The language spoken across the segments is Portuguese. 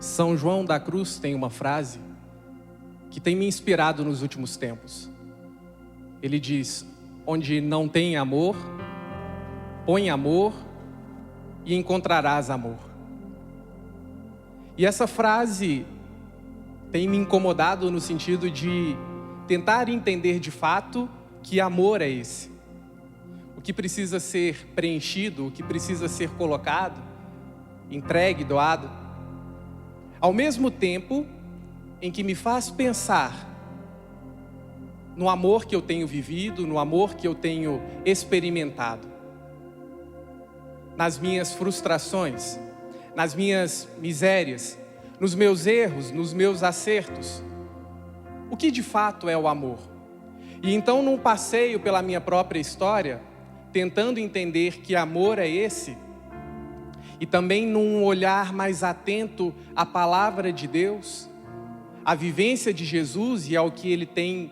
São João da Cruz tem uma frase que tem me inspirado nos últimos tempos. Ele diz: onde não tem amor, põe amor e encontrarás amor. E essa frase tem me incomodado no sentido de tentar entender de fato que amor é esse. O que precisa ser preenchido, o que precisa ser colocado, entregue, doado. Ao mesmo tempo em que me faz pensar no amor que eu tenho vivido, no amor que eu tenho experimentado, nas minhas frustrações, nas minhas misérias, nos meus erros, nos meus acertos. O que de fato é o amor? E então, num passeio pela minha própria história, tentando entender que amor é esse, e também num olhar mais atento à palavra de Deus, à vivência de Jesus e ao que Ele tem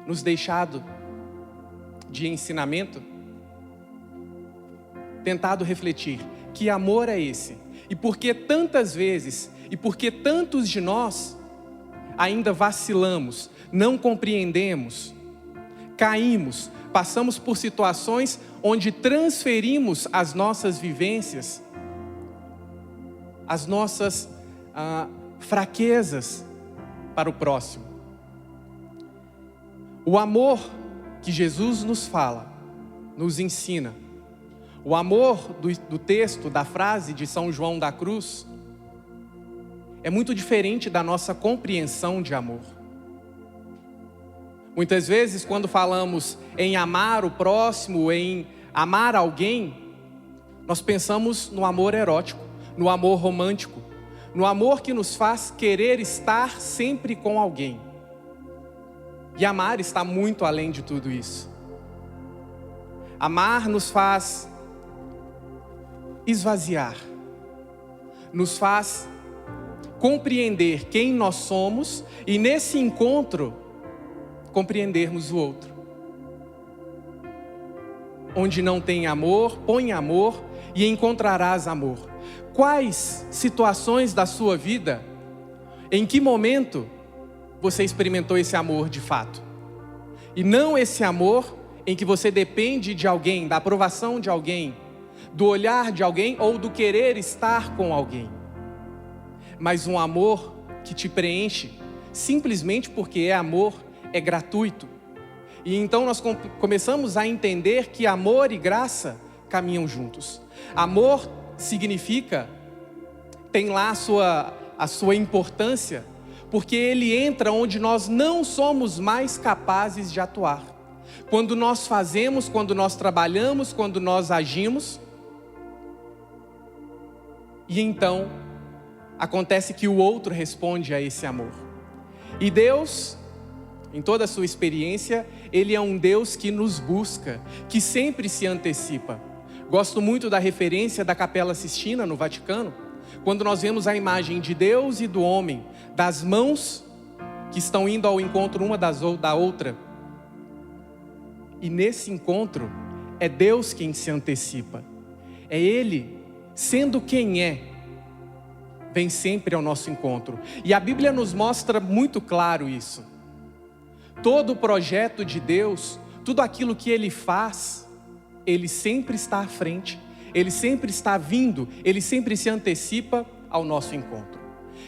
nos deixado de ensinamento, tentado refletir que amor é esse, e por que tantas vezes, e por que tantos de nós ainda vacilamos, não compreendemos, caímos, passamos por situações onde transferimos as nossas vivências, as nossas fraquezas para o próximo. O amor que Jesus nos fala, nos ensina, o amor do texto, da frase de São João da Cruz, é muito diferente da nossa compreensão de amor. Muitas vezes, quando falamos em amar o próximo, em amar alguém, nós pensamos no amor erótico, no amor romântico, no amor que nos faz querer estar sempre com alguém. E amar está muito além de tudo isso. Amar nos faz esvaziar, nos faz compreender quem nós somos e nesse encontro compreendermos o outro. Onde não tem amor, põe amor e encontrarás amor. Quais situações da sua vida, em que momento você experimentou esse amor de fato? E não esse amor em que você depende de alguém, da aprovação de alguém, do olhar de alguém ou do querer estar com alguém. Mas um amor que te preenche, simplesmente porque é amor, é gratuito. E então nós começamos a entender que amor e graça caminham juntos. Amor significa, tem lá a sua importância, porque ele entra onde nós não somos mais capazes de atuar. Quando nós fazemos, quando nós trabalhamos, quando nós agimos, e então acontece que o outro responde a esse amor. E Deus, em toda a sua experiência, Ele é um Deus que nos busca, que sempre se antecipa. Gosto muito da referência da Capela Sistina no Vaticano, quando nós vemos a imagem de Deus e do homem, das mãos que estão indo ao encontro uma da outra. E nesse encontro, é Deus quem se antecipa. É Ele, sendo quem é, vem sempre ao nosso encontro. E a Bíblia nos mostra muito claro isso. Todo o projeto de Deus, tudo aquilo que Ele faz, Ele sempre está à frente, Ele sempre está vindo, Ele sempre se antecipa ao nosso encontro.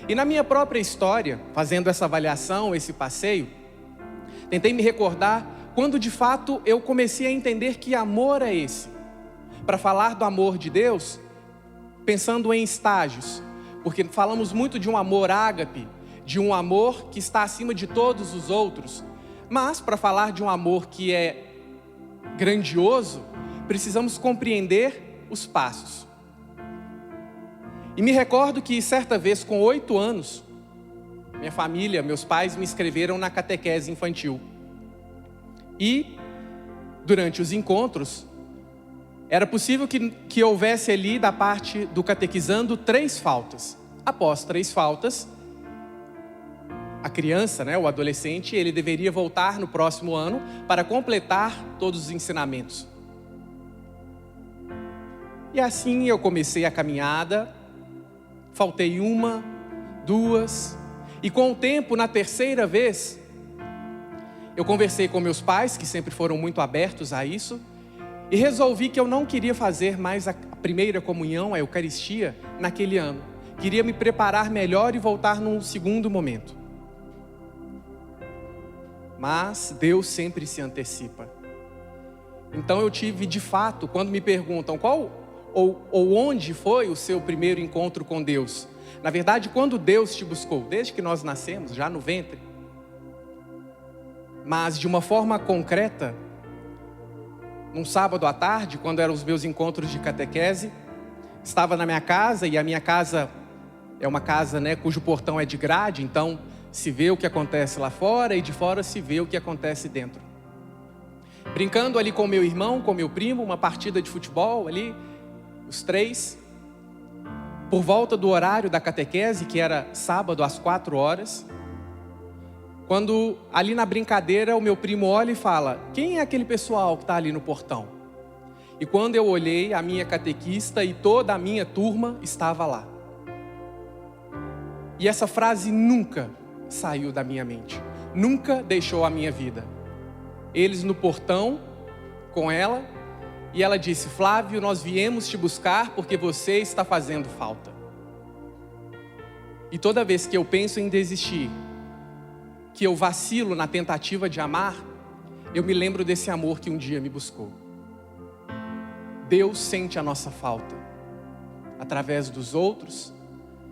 E na minha própria história, fazendo essa avaliação, esse passeio, tentei me recordar quando de fato eu comecei a entender que amor é esse. Para falar do amor de Deus, pensando em estágios, porque falamos muito de um amor ágape, de um amor que está acima de todos os outros. Mas para falar de um amor que é grandioso, precisamos compreender os passos. E me recordo que certa vez, com 8 anos, minha família, meus pais me inscreveram na catequese infantil. E durante os encontros, era possível que houvesse ali da parte do catequizando 3 faltas. Após 3 faltas, a criança, o adolescente, ele deveria voltar no próximo ano para completar todos os ensinamentos. E assim eu comecei a caminhada, faltei uma, 2, e com o tempo, na terceira vez, eu conversei com meus pais, que sempre foram muito abertos a isso, e resolvi que eu não queria fazer mais a primeira comunhão, a Eucaristia, naquele ano. Queria me preparar melhor e voltar num segundo momento. Mas Deus sempre se antecipa. Então eu tive, de fato, quando me perguntam qual ou onde foi o seu primeiro encontro com Deus, na verdade, quando Deus te buscou, desde que nós nascemos, já no ventre, mas de uma forma concreta, num sábado à tarde, quando eram os meus encontros de catequese, estava na minha casa, e a minha casa é uma casa, cujo portão é de grade, então se vê o que acontece lá fora e de fora se vê o que acontece dentro. Brincando ali com meu irmão, com meu primo, uma partida de futebol ali, os três, por volta do horário da catequese, que era sábado às 4h, quando ali na brincadeira o meu primo olha e fala: quem é aquele pessoal que está ali no portão? E quando eu olhei, a minha catequista e toda a minha turma estava lá. E essa frase nunca saiu da minha mente, nunca deixou a minha vida. Eles no portão com ela, e ela disse: Flávio, nós viemos te buscar porque você está fazendo falta. E toda vez que eu penso em desistir, que eu vacilo na tentativa de amar, eu me lembro desse amor que um dia me buscou. Deus sente a nossa falta, através dos outros,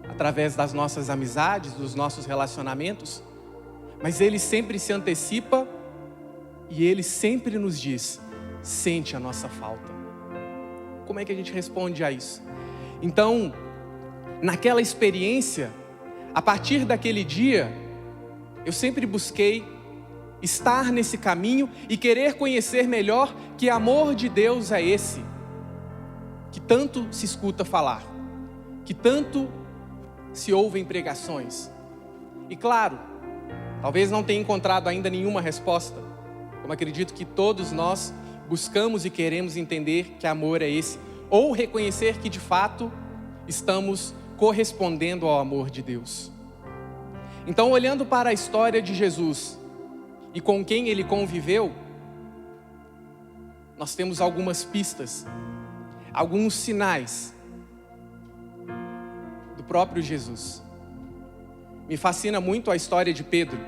através das nossas amizades, dos nossos relacionamentos, mas Ele sempre se antecipa e Ele sempre nos diz: sente a nossa falta. Como é que a gente responde a isso? Então, naquela experiência, a partir daquele dia, eu sempre busquei estar nesse caminho e querer conhecer melhor que amor de Deus é esse, que tanto se escuta falar, que tanto se ouve em pregações. E claro, talvez não tenha encontrado ainda nenhuma resposta, como acredito que todos nós buscamos e queremos entender que amor é esse, ou reconhecer que de fato estamos correspondendo ao amor de Deus. Então, olhando para a história de Jesus e com quem Ele conviveu, nós temos algumas pistas, alguns sinais do próprio Jesus. Me fascina muito a história de Pedro.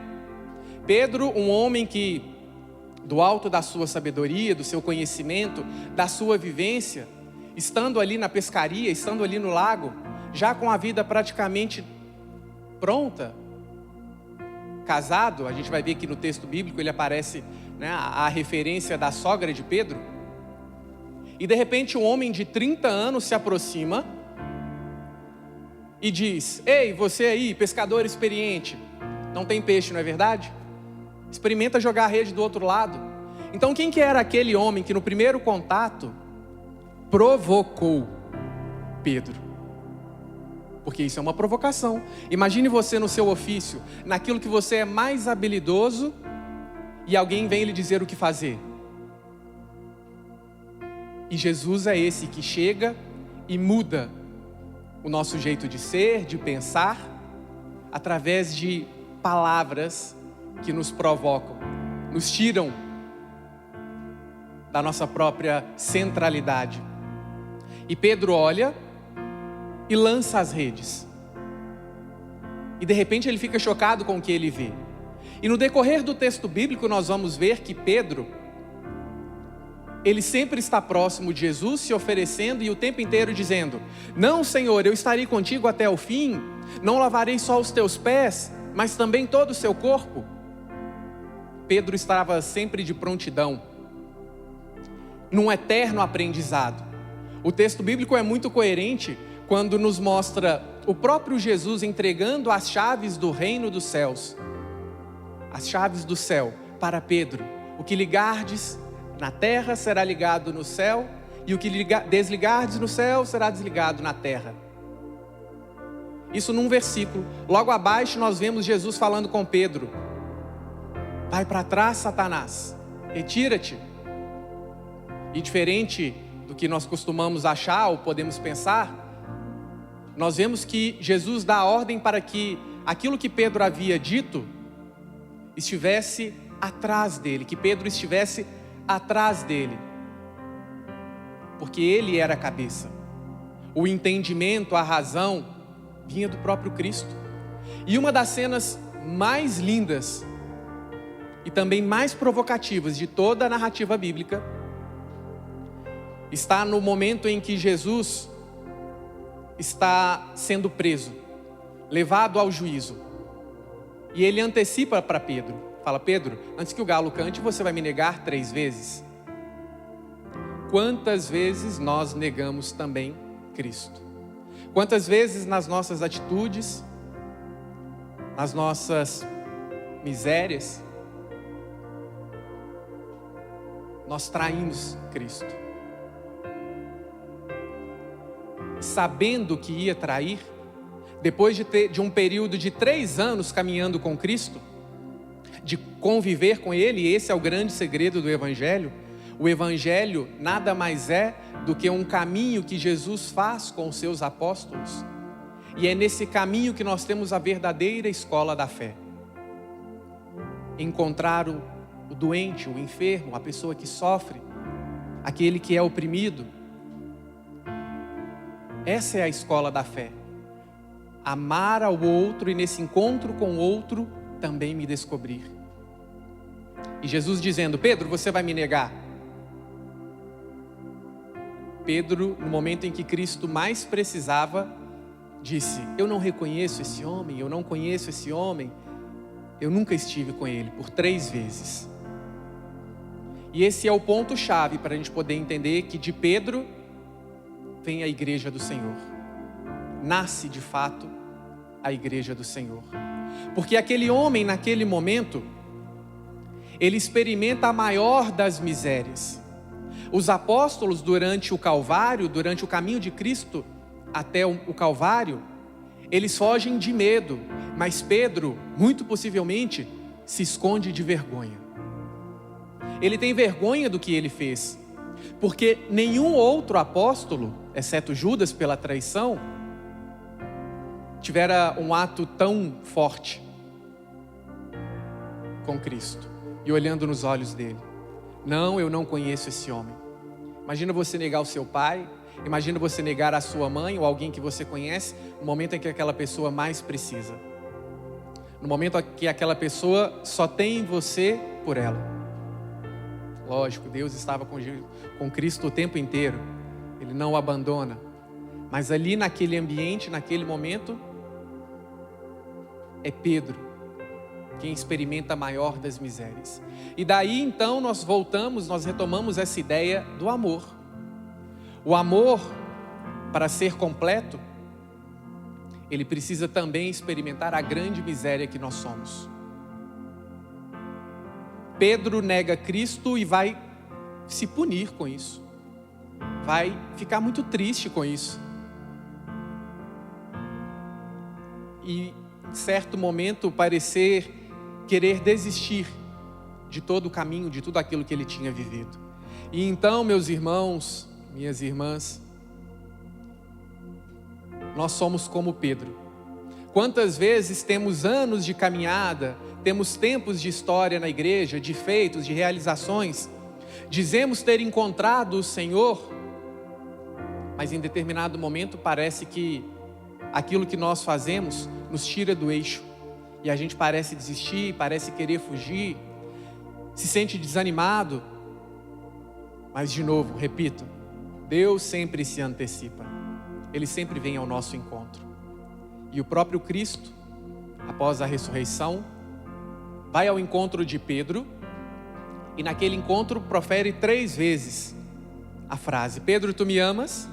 Pedro, um homem que, do alto da sua sabedoria, do seu conhecimento, da sua vivência, estando ali na pescaria, estando ali no lago, já com a vida praticamente pronta, casado, a gente vai ver que no texto bíblico ele aparece, a referência da sogra de Pedro, e de repente um homem de 30 anos se aproxima e diz: ei, você aí, pescador experiente, não tem peixe, não é verdade? Experimenta jogar a rede do outro lado. Então quem que era aquele homem que no primeiro contato provocou Pedro? Porque isso é uma provocação. Imagine você no seu ofício, naquilo que você é mais habilidoso, e alguém vem lhe dizer o que fazer. E Jesus é esse que chega e muda o nosso jeito de ser, de pensar, através de palavras que nos provocam, nos tiram da nossa própria centralidade. E Pedro olha e lança as redes. E de repente ele fica chocado com o que ele vê. E no decorrer do texto bíblico nós vamos ver que Pedro, ele sempre está próximo de Jesus, se oferecendo e o tempo inteiro dizendo: não, Senhor, eu estarei contigo até o fim, não lavarei só os teus pés, mas também todo o seu corpo. Pedro estava sempre de prontidão, num eterno aprendizado. O texto bíblico é muito coerente quando nos mostra o próprio Jesus entregando as chaves do reino dos céus, as chaves do céu para Pedro. O que ligardes na terra será ligado no céu, e o que desligardes no céu será desligado na terra. Isso num versículo. Logo abaixo nós vemos Jesus falando com Pedro: vai para trás, Satanás, retira-te. E diferente do que nós costumamos achar ou podemos pensar, nós vemos que Jesus dá a ordem para que aquilo que Pedro havia dito estivesse atrás dele, que Pedro estivesse atrás dele, porque ele era a cabeça. O entendimento, a razão, vinha do próprio Cristo. E uma das cenas mais lindas e também mais provocativas de toda a narrativa bíblica está no momento em que Jesus está sendo preso, levado ao juízo. E ele antecipa para Pedro, fala: Pedro, antes que o galo cante, você vai me negar 3 vezes. Quantas vezes nós negamos também Cristo? Quantas vezes nas nossas atitudes, nas nossas misérias, nós traímos Cristo? Sabendo que ia trair, depois de um período de 3 anos caminhando com Cristo, de conviver com Ele, e esse é o grande segredo do Evangelho. O Evangelho nada mais é do que um caminho que Jesus faz com os seus apóstolos, e é nesse caminho que nós temos a verdadeira escola da fé. Encontrar o doente, o enfermo, a pessoa que sofre, aquele que é oprimido. Essa é a escola da fé. Amar ao outro e nesse encontro com o outro também me descobrir. E Jesus dizendo: Pedro, você vai me negar? Pedro, no momento em que Cristo mais precisava, disse: eu não reconheço esse homem, eu não conheço esse homem, eu nunca estive com ele, por 3 vezes. E esse é o ponto-chave para a gente poder entender que de Pedro vem a igreja do Senhor. Nasce de fato a igreja do Senhor. Porque aquele homem, naquele momento, ele experimenta a maior das misérias. Os apóstolos, durante o Calvário, durante o caminho de Cristo até o Calvário, eles fogem de medo, mas Pedro, muito possivelmente, se esconde de vergonha. Ele tem vergonha do que ele fez, porque nenhum outro apóstolo, exceto Judas pela traição, tivera um ato tão forte com Cristo e olhando nos olhos dele: não, eu não conheço esse homem. Imagina você negar o seu pai, imagina você negar a sua mãe ou alguém que você conhece, no momento em que aquela pessoa mais precisa, no momento em que aquela pessoa só tem você por ela. Lógico, Deus estava com Cristo o tempo inteiro, Ele não o abandona, mas ali naquele ambiente, naquele momento, é Pedro quem experimenta a maior das misérias. E daí então nós retomamos essa ideia do amor. O amor, para ser completo, ele precisa também experimentar a grande miséria que nós somos. Pedro nega Cristo e vai se punir com isso, vai ficar muito triste com isso. E em certo momento querer desistir de todo o caminho, de tudo aquilo que ele tinha vivido. E então, meus irmãos, minhas irmãs, nós somos como Pedro. Quantas vezes temos anos de caminhada, temos tempos de história na igreja, de feitos, de realizações, dizemos ter encontrado o Senhor, mas em determinado momento parece que aquilo que nós fazemos nos tira do eixo, e a gente parece desistir, parece querer fugir, se sente desanimado. Mas de novo, repito, Deus sempre se antecipa, Ele sempre vem ao nosso encontro. E o próprio Cristo, após a ressurreição, vai ao encontro de Pedro, e naquele encontro profere 3 vezes a frase: Pedro, tu me amas?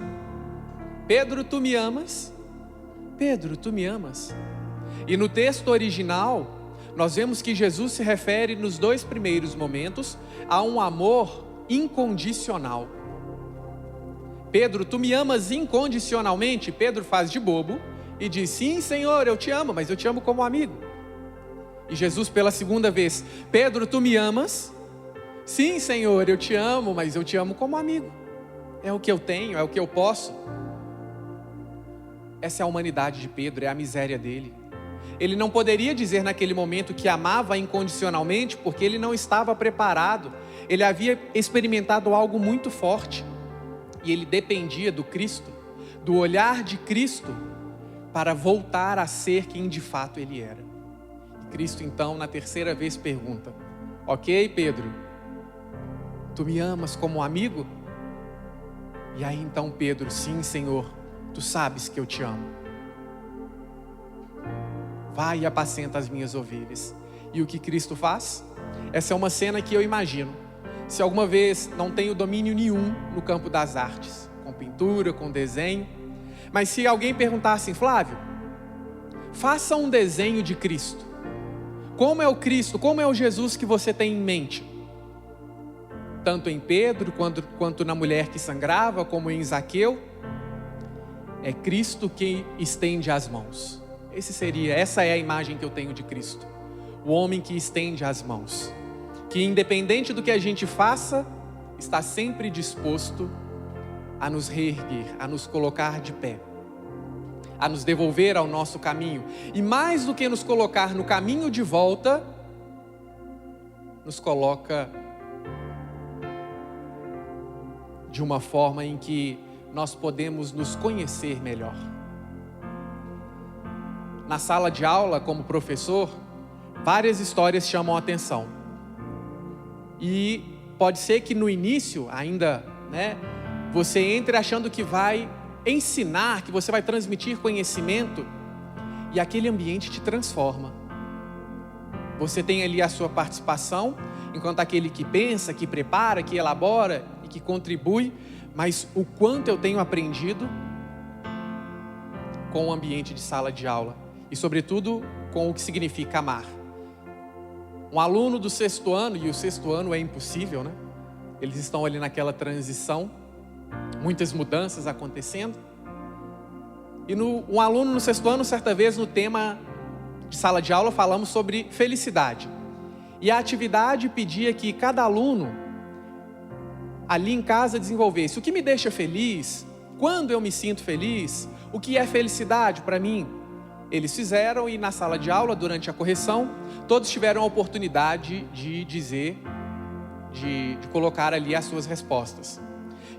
Pedro, tu me amas? Pedro, tu me amas? E no texto original, nós vemos que Jesus se refere nos 2 primeiros momentos a um amor incondicional. Pedro, tu me amas incondicionalmente? Pedro faz de bobo e diz: sim, Senhor, eu te amo, mas eu te amo como amigo. E Jesus, pela 2ª vez: Pedro, tu me amas? Sim, Senhor, eu te amo, mas eu te amo como amigo. É o que eu tenho, é o que eu posso. Essa é a humanidade de Pedro, é a miséria dele. Ele não poderia dizer naquele momento que amava incondicionalmente, porque ele não estava preparado. Ele havia experimentado algo muito forte. E ele dependia do Cristo, do olhar de Cristo, para voltar a ser quem de fato ele era. E Cristo então, na terceira vez, pergunta: ok, Pedro, tu me amas como amigo? E aí então Pedro: sim, Senhor, tu sabes que eu te amo. Vai e apacenta as minhas ovelhas. E o que Cristo faz? Essa é uma cena que eu imagino. Se alguma vez não tenho domínio nenhum no campo das artes, com pintura, com desenho, mas se alguém perguntar assim: Flávio, faça um desenho de Cristo. Como é o Cristo, como é o Jesus que você tem em mente? Tanto em Pedro, quanto na mulher que sangrava, como em Zaqueu. É Cristo quem estende as mãos. Essa é a imagem que eu tenho de Cristo. O homem que estende as mãos, que independente do que a gente faça, está sempre disposto a nos reerguer, a nos colocar de pé, a nos devolver ao nosso caminho. E mais do que nos colocar no caminho de volta, nos coloca de uma forma em que nós podemos nos conhecer melhor. Na sala de aula, como professor, várias histórias chamam a atenção. E pode ser que no início, ainda, você entre achando que vai ensinar, que você vai transmitir conhecimento, e aquele ambiente te transforma. Você tem ali a sua participação, enquanto aquele que pensa, que prepara, que elabora e que contribui, mas o quanto eu tenho aprendido com o ambiente de sala de aula. E sobretudo com o que significa amar. Um aluno do 6º ano, e o 6º ano é impossível, Eles estão ali naquela transição, muitas mudanças acontecendo. E um aluno no 6º ano, certa vez no tema de sala de aula, falamos sobre felicidade. E a atividade pedia que cada aluno ali em casa desenvolvesse: o que me deixa feliz, quando eu me sinto feliz, o que é felicidade para mim. Eles fizeram, e na sala de aula, durante a correção, todos tiveram a oportunidade de dizer, de colocar ali as suas respostas.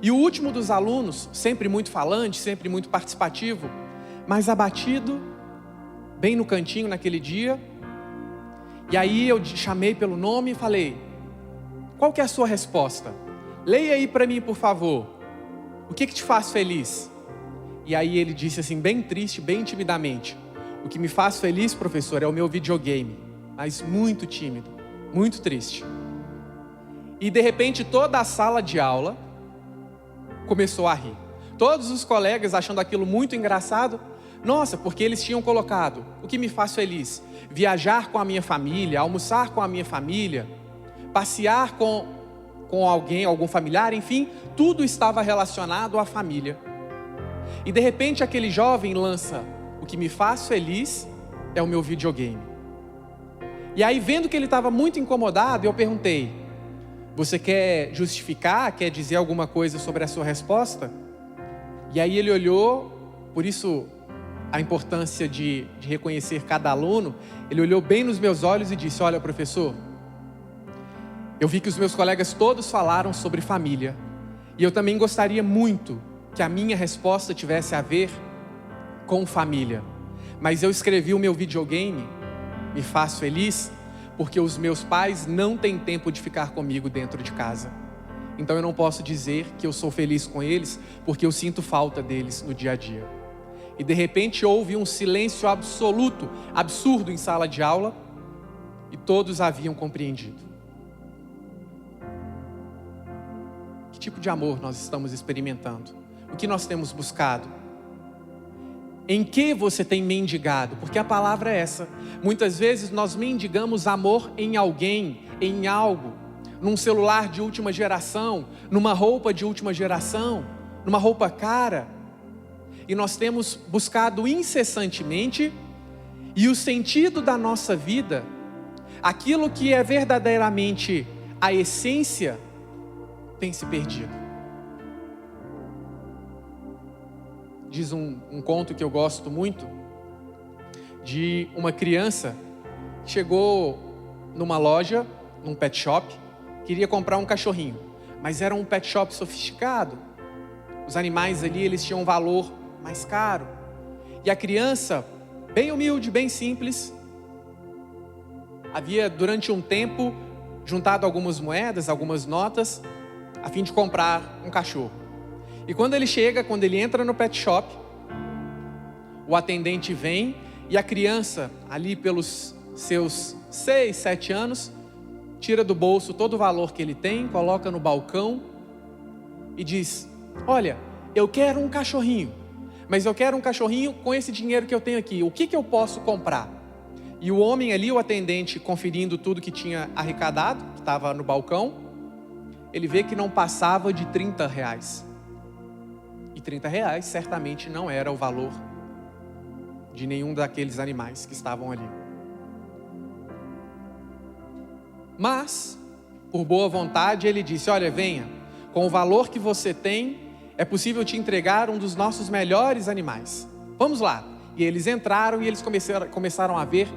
E o último dos alunos, sempre muito falante, sempre muito participativo, mas abatido, bem no cantinho naquele dia. E aí eu chamei pelo nome e falei: qual que é a sua resposta? Leia aí para mim, por favor. O que te faz feliz? E aí ele disse assim, bem triste, bem timidamente: o que me faz feliz, professor, é o meu videogame. Mas muito tímido, muito triste. E de repente toda a sala de aula começou a rir. Todos os colegas achando aquilo muito engraçado. Nossa, porque eles tinham colocado: o que me faz feliz? Viajar com a minha família, almoçar com a minha família, passear com alguém, algum familiar, enfim, tudo estava relacionado à família. E de repente aquele jovem lança: o que me faz feliz é o meu videogame. E aí, vendo que ele estava muito incomodado, eu perguntei: você quer justificar, quer dizer alguma coisa sobre a sua resposta? E aí ele olhou, por isso a importância de reconhecer cada aluno. Ele olhou bem nos meus olhos e disse: olha, professor, eu vi que os meus colegas todos falaram sobre família, e eu também gostaria muito que a minha resposta tivesse a ver com família, mas eu escrevi: o meu videogame me faz feliz porque os meus pais não têm tempo de ficar comigo dentro de casa. Então eu não posso dizer que eu sou feliz com eles, porque eu sinto falta deles no dia a dia. E de repente houve um silêncio absoluto, absurdo em sala de aula, e todos haviam compreendido. Que tipo de amor nós estamos experimentando? O que nós temos buscado? Em que você tem mendigado? Porque a palavra é essa. Muitas vezes nós mendigamos amor em alguém, em algo, num celular de última geração, numa roupa de última geração, numa roupa cara. E nós temos buscado incessantemente, e o sentido da nossa vida, aquilo que é verdadeiramente a essência, tem se perdido. diz um conto que eu gosto muito, de uma criança que chegou numa loja, num pet shop, queria comprar um cachorrinho, mas era um pet shop sofisticado. Os animais ali, eles tinham um valor mais caro. E a criança, bem humilde, bem simples, havia durante um tempo juntado algumas moedas, algumas notas, a fim de comprar um cachorro. E quando ele entra no pet shop, o atendente vem e a criança, ali pelos seus 6, 7 anos, tira do bolso todo o valor que ele tem, coloca no balcão e diz: olha, eu quero um cachorrinho, mas eu quero um cachorrinho com esse dinheiro que eu tenho aqui, o que eu posso comprar? E o homem ali, o atendente, conferindo tudo que tinha arrecadado, que estava no balcão, ele vê que não passava de R$30. E R$30 certamente não era o valor de nenhum daqueles animais que estavam ali. Mas, por boa vontade, ele disse: olha, venha, com o valor que você tem, é possível te entregar um dos nossos melhores animais. Vamos lá. E eles entraram e eles começaram a ver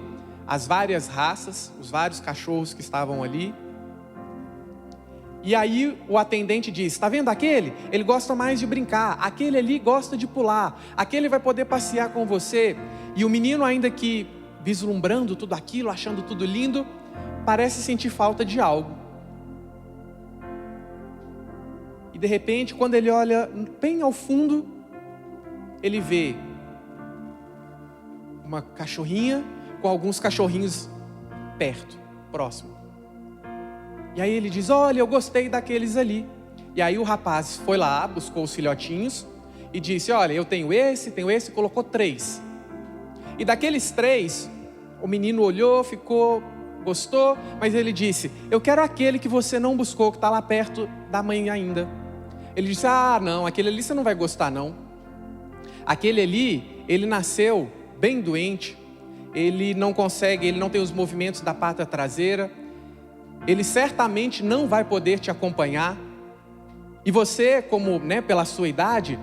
as várias raças, os vários cachorros que estavam ali. E aí o atendente diz: está vendo aquele? Ele gosta mais de brincar, aquele ali gosta de pular, aquele vai poder passear com você. E o menino, ainda que vislumbrando tudo aquilo, achando tudo lindo, parece sentir falta de algo. E de repente, quando ele olha bem ao fundo, ele vê uma cachorrinha com alguns cachorrinhos perto, próximo. E aí ele diz: olha, eu gostei daqueles ali. E aí o rapaz foi lá, buscou os filhotinhos e disse: olha, eu tenho esse, colocou 3. E daqueles 3, o menino olhou, gostou, mas ele disse: eu quero aquele que você não buscou, que está lá perto da mãe ainda. Ele disse: ah, não, aquele ali você não vai gostar não. Aquele ali, ele nasceu bem doente, ele não tem os movimentos da pata traseira, ele certamente não vai poder te acompanhar. E você, como, pela sua idade,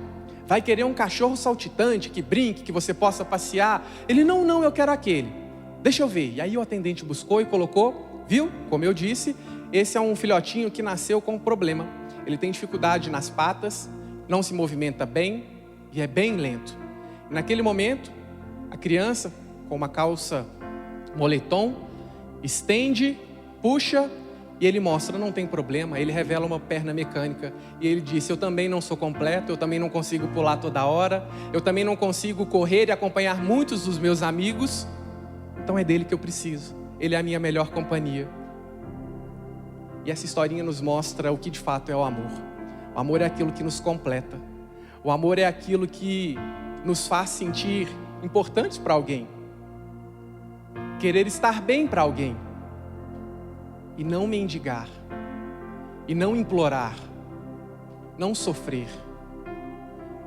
vai querer um cachorro saltitante, que brinque, que você possa passear. Ele: não, eu quero aquele. Deixa eu ver. E aí o atendente buscou e colocou, viu? Como eu disse, esse é um filhotinho que nasceu com um problema. Ele tem dificuldade nas patas, não se movimenta bem e é bem lento. E naquele momento, a criança, com uma calça moletom, estende, puxa e ele mostra: não tem problema. Ele revela uma perna mecânica e ele disse: eu também não sou completo, eu também não consigo pular toda hora, eu também não consigo correr e acompanhar muitos dos meus amigos, então é dele que eu preciso, ele é a minha melhor companhia. E essa historinha nos mostra o que de fato é o amor. O amor é aquilo que nos completa, o amor é aquilo que nos faz sentir importantes para alguém, querer estar bem para alguém, e não mendigar, e não implorar, não sofrer.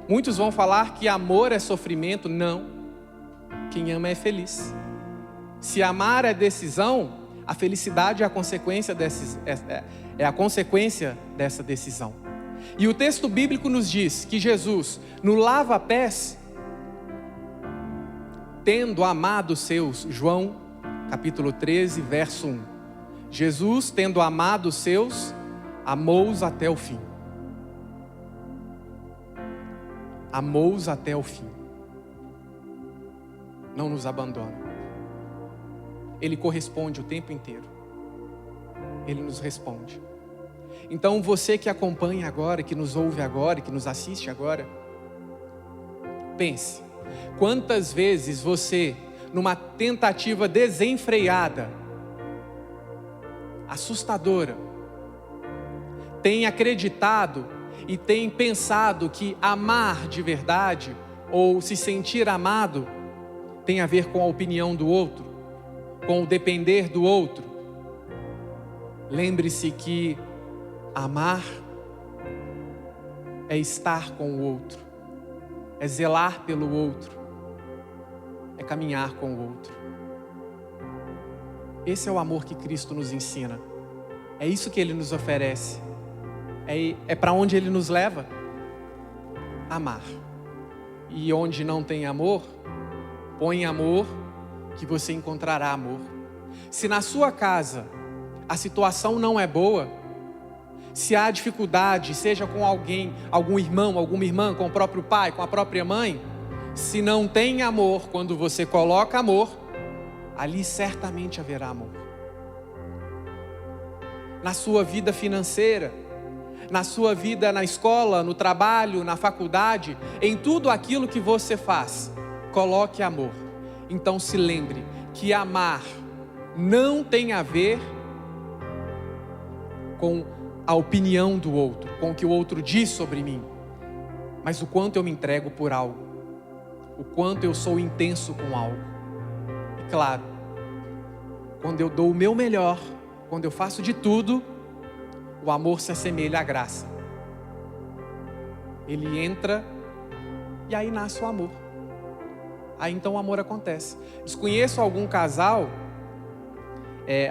Muitos vão falar que amor é sofrimento. Não, quem ama é feliz. Se amar é decisão, a felicidade é a consequência dessa decisão. E o texto bíblico nos diz que Jesus, no lava-pés, tendo amado os seus, João capítulo 13, verso 1. Jesus, tendo amado os seus, amou-os até o fim. Amou-os até o fim. Não nos abandona. Ele corresponde o tempo inteiro. Ele nos responde. Então você que acompanha agora, que nos ouve agora, que nos assiste agora, pense: quantas vezes você, numa tentativa desenfreada, assustadora, tem acreditado e tem pensado que amar de verdade, ou se sentir amado, tem a ver com a opinião do outro, com o depender do outro. Lembre-se que amar é estar com o outro, é zelar pelo outro, é caminhar com o outro. Esse é o amor que Cristo nos ensina. É isso que Ele nos oferece. É para onde Ele nos leva. Amar. E onde não tem amor, põe amor, que você encontrará amor. Se na sua casa a situação não é boa, se há dificuldade, seja com alguém, algum irmão, alguma irmã, com o próprio pai, com a própria mãe, se não tem amor, quando você coloca amor, ali certamente haverá amor. Na sua vida financeira, na sua vida na escola, no trabalho, na faculdade, em tudo aquilo que você faz, coloque amor. Então se lembre que amar não tem a ver com a opinião do outro, com o que o outro diz sobre mim, mas o quanto eu me entrego por algo, o quanto eu sou intenso com algo. E claro, quando eu dou o meu melhor, quando eu faço de tudo, o amor se assemelha à graça. Ele entra e aí nasce o amor. Aí então o amor acontece. Desconheço algum casal,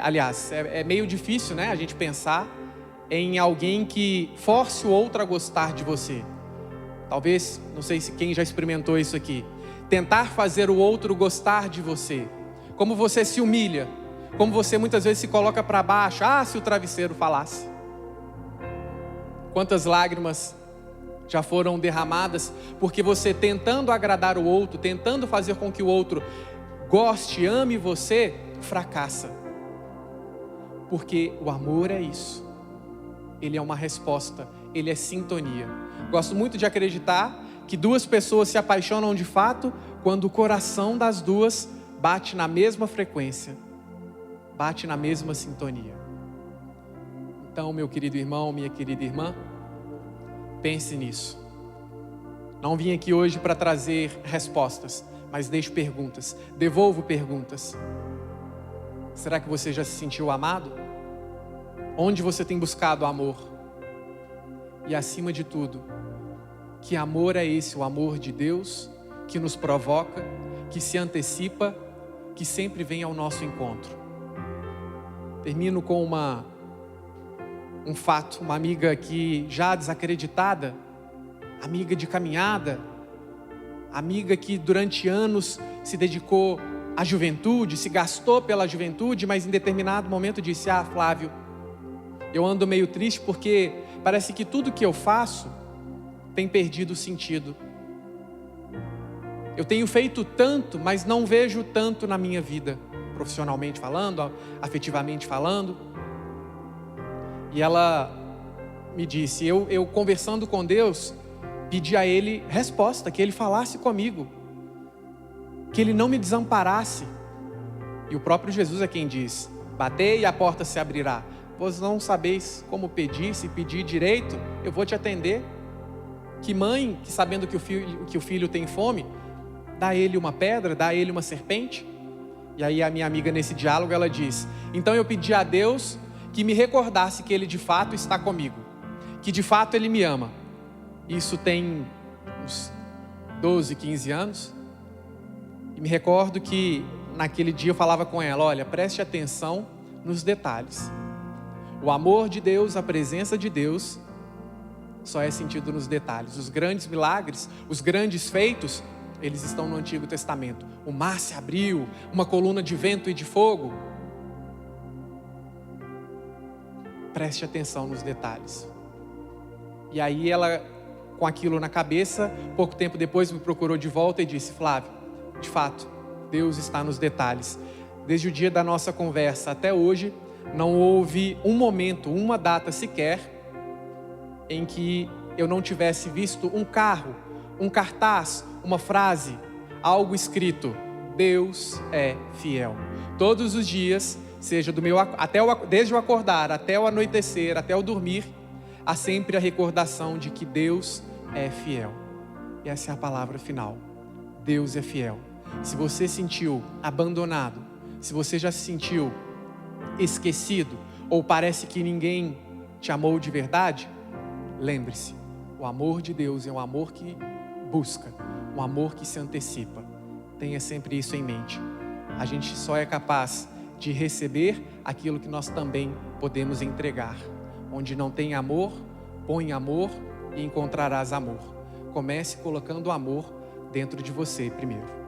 aliás, é meio difícil, né, a gente pensar em alguém que force o outro a gostar de você. Talvez, não sei se quem já experimentou isso aqui. Tentar fazer o outro gostar de você. Como você se humilha. Como você muitas vezes se coloca para baixo. Ah, se o travesseiro falasse. Quantas lágrimas já foram derramadas porque você tentando agradar o outro, tentando fazer com que o outro goste, ame você, fracassa. Porque o amor é isso. Ele é uma resposta, ele é sintonia. Gosto muito de acreditar que duas pessoas se apaixonam de fato quando o coração das duas bate na mesma frequência, bate na mesma sintonia. Então, meu querido irmão, minha querida irmã, pense nisso. Não vim aqui hoje para trazer respostas, mas deixo perguntas, devolvo perguntas. Será que você já se sentiu amado? Onde você tem buscado amor? E acima de tudo, que amor é esse? O amor de Deus que nos provoca, que se antecipa, que sempre vem ao nosso encontro. Termino com um fato, uma amiga que já desacreditada, amiga de caminhada, amiga que durante anos se dedicou à juventude, se gastou pela juventude, mas em determinado momento disse: ah, Flávio, eu ando meio triste porque parece que tudo que eu faço tem perdido sentido. Eu tenho feito tanto, mas não vejo tanto na minha vida, profissionalmente falando, afetivamente falando. E ela me disse, eu conversando com Deus, pedi a Ele resposta, que Ele falasse comigo, que Ele não me desamparasse. E o próprio Jesus é quem diz: batei e a porta se abrirá. Vós não sabeis como pedir, se pedir direito, eu vou te atender. Que mãe, que sabendo que o filho tem fome, dá a ele uma pedra, dá a ele uma serpente? E aí a minha amiga nesse diálogo, ela diz: então eu pedi a Deus que me recordasse que Ele de fato está comigo, que de fato Ele me ama. Isso tem uns 12, 15 anos. E me recordo que naquele dia eu falava com ela: olha, preste atenção nos detalhes. O amor de Deus, a presença de Deus, só é sentido nos detalhes. Os grandes milagres, os grandes feitos, eles estão no Antigo Testamento. O mar se abriu, uma coluna de vento e de fogo. Preste atenção nos detalhes. E aí ela, com aquilo na cabeça, pouco tempo depois me procurou de volta e disse: Flávio, de fato, Deus está nos detalhes. Desde o dia da nossa conversa até hoje, não houve um momento, uma data sequer, em que eu não tivesse visto um carro, um cartaz, uma frase, algo escrito: Deus é fiel. Todos os dias, seja desde o acordar até o anoitecer, até o dormir, há sempre a recordação de que Deus é fiel. E essa é a palavra final. Deus é fiel. Se você se sentiu abandonado, se você já se sentiu esquecido, ou parece que ninguém te amou de verdade, lembre-se, o amor de Deus é um amor que busca, um amor que se antecipa. Tenha sempre isso em mente. A gente só é capaz de receber aquilo que nós também podemos entregar. Onde não tem amor, põe amor e encontrarás amor. Comece colocando amor dentro de você primeiro.